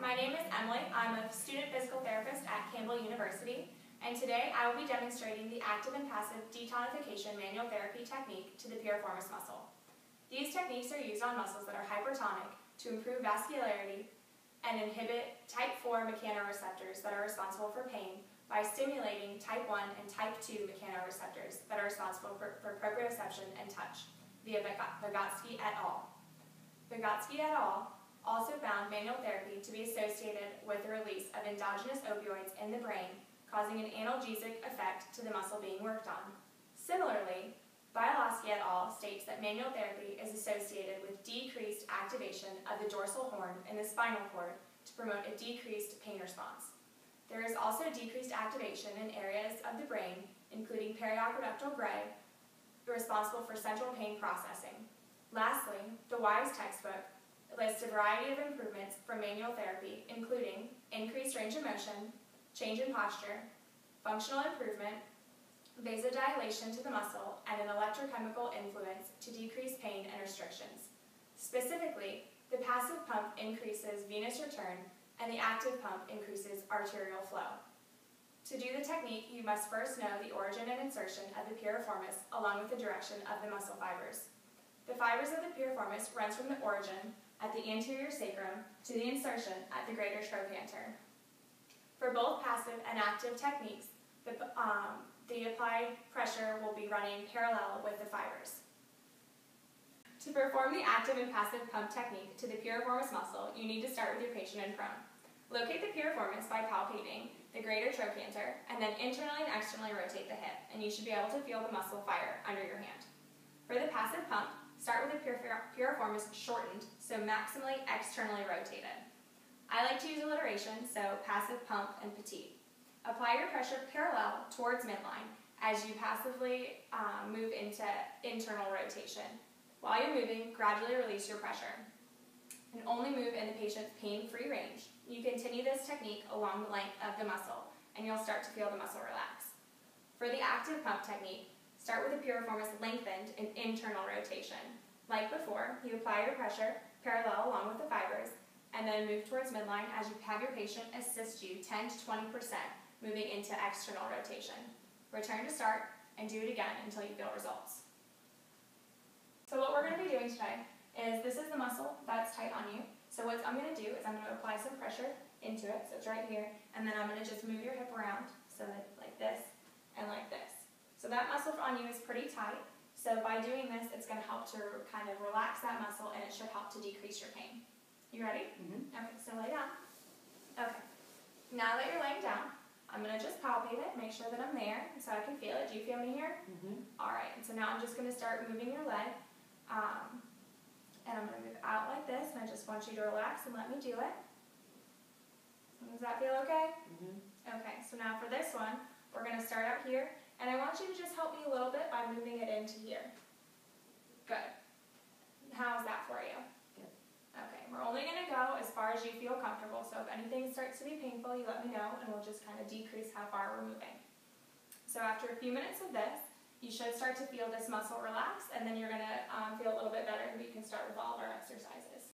My name is Emily. I'm a student physical therapist at Campbell University, and today I will be demonstrating the active and passive detonification manual therapy technique to the piriformis muscle. These techniques are used on muscles that are hypertonic to improve vascularity and inhibit type 4 mechanoreceptors that are responsible for pain by stimulating type 1 and type 2 mechanoreceptors that are responsible for proprioception and touch via Vygotsky et al. Vygotsky et al. Also found manual therapy to be associated with the release of endogenous opioids in the brain, causing an analgesic effect to the muscle being worked on. Similarly, Vygotsky et al. States that manual therapy is associated with decreased activation of the dorsal horn in the spinal cord to promote a decreased pain response. There is also decreased activation in areas of the brain, including periaqueductal gray, responsible for central pain processing. Lastly, the WISE textbook lists a variety of improvements from manual therapy, including increased range of motion, change in posture, functional improvement, vasodilation to the muscle, and an electrochemical influence to decrease pain and restrictions. Specifically, the passive pump increases venous return, and the active pump increases arterial flow. To do the technique, you must first know the origin and insertion of the piriformis along with the direction of the muscle fibers. The fibers of the piriformis runs from the origin at the anterior sacrum to the insertion at the greater trochanter. For both passive and active techniques, the applied pressure will be running parallel with the fibers. To perform the active and passive pump technique to the piriformis muscle, you need to start with your patient in prone. Locate the piriformis by palpating the greater trochanter, and then internally and externally rotate the hip, and you should be able to feel the muscle fire under your hand. For the passive pump, start with the piriformis shortened, so maximally externally rotated. I like to use alliteration, so passive pump and petite. Apply your pressure parallel towards midline as you passively move into internal rotation. While you're moving, gradually release your pressure and only move in the patient's pain-free range. You continue this technique along the length of the muscle, and you'll start to feel the muscle relax. For the active pump technique, start with the piriformis lengthened in internal rotation. Like before, you apply your pressure parallel along with the fibers, and then move towards midline as you have your patient assist you 10 to 20%, moving into external rotation. Return to start, and do it again until you feel results. So what we're going to be doing today is, this is the muscle that's tight on you. So what I'm going to do is I'm going to apply some pressure into it, so it's right here, and then I'm going to just move your hip around, so that like this and like this. So that muscle on you is pretty tight, so by doing this, it's going to help to kind of relax that muscle, and it should help to decrease your pain. You ready? Mm-hmm. Okay, so lay down. Okay, now that you're laying down, I'm going to just palpate it, make sure that I'm there, so I can feel it. Do you feel me here? Mm-hmm. All right, and so now I'm just going to start moving your leg, and I'm going to move out like this, and I just want you to relax and let me do it. Does that feel okay? Mm-hmm. Okay, so now for this one, we're going to start out here, and I want you to just help me a little bit by moving it into here. Good. How's that for you? Good. Okay, we're only going to go as far as you feel comfortable, so if anything starts to be painful, you let me know, and we'll just kind of decrease how far we're moving. So after a few minutes of this, you should start to feel this muscle relax, and then you're going to feel a little bit better, and we can start with all of our exercises.